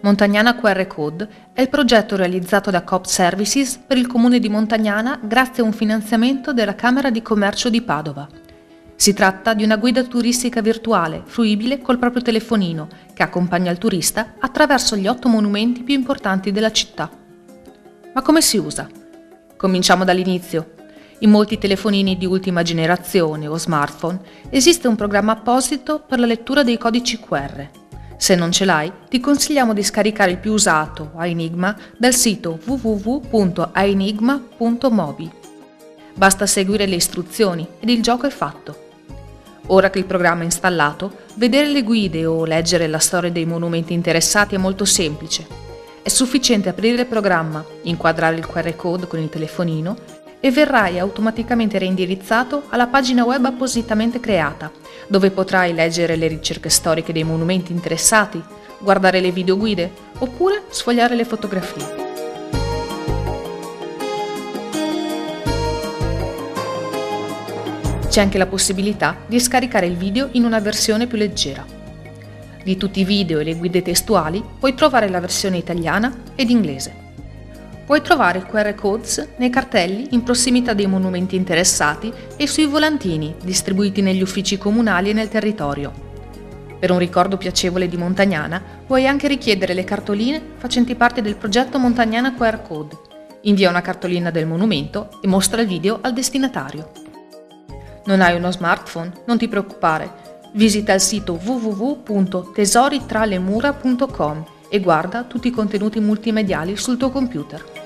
Montagnana QR Code è il progetto realizzato da Coop Services per il comune di Montagnana grazie a un finanziamento della Camera di Commercio di Padova. Si tratta di una guida turistica virtuale, fruibile col proprio telefonino, che accompagna il turista attraverso gli 8 monumenti più importanti della città. Ma come si usa? Cominciamo dall'inizio. In molti telefonini di ultima generazione o smartphone esiste un programma apposito per la lettura dei codici QR. Se non ce l'hai, ti consigliamo di scaricare il più usato, Enigma, dal sito www.enigma.mobi. Basta seguire le istruzioni ed il gioco è fatto. Ora che il programma è installato, vedere le guide o leggere la storia dei monumenti interessati è molto semplice. È sufficiente aprire il programma, inquadrare il QR code con il telefonino e verrai automaticamente reindirizzato alla pagina web appositamente creata, dove potrai leggere le ricerche storiche dei monumenti interessati, guardare le videoguide oppure sfogliare le fotografie. C'è anche la possibilità di scaricare il video in una versione più leggera. Di tutti i video e le guide testuali puoi trovare la versione italiana ed inglese. Puoi trovare i QR codes nei cartelli in prossimità dei monumenti interessati e sui volantini distribuiti negli uffici comunali e nel territorio. Per un ricordo piacevole di Montagnana puoi anche richiedere le cartoline facenti parte del progetto Montagnana QR Code. Invia una cartolina del monumento e mostra il video al destinatario. Non hai uno smartphone? Non ti preoccupare. Visita il sito www.tesoritralemura.com e guarda tutti i contenuti multimediali sul tuo computer.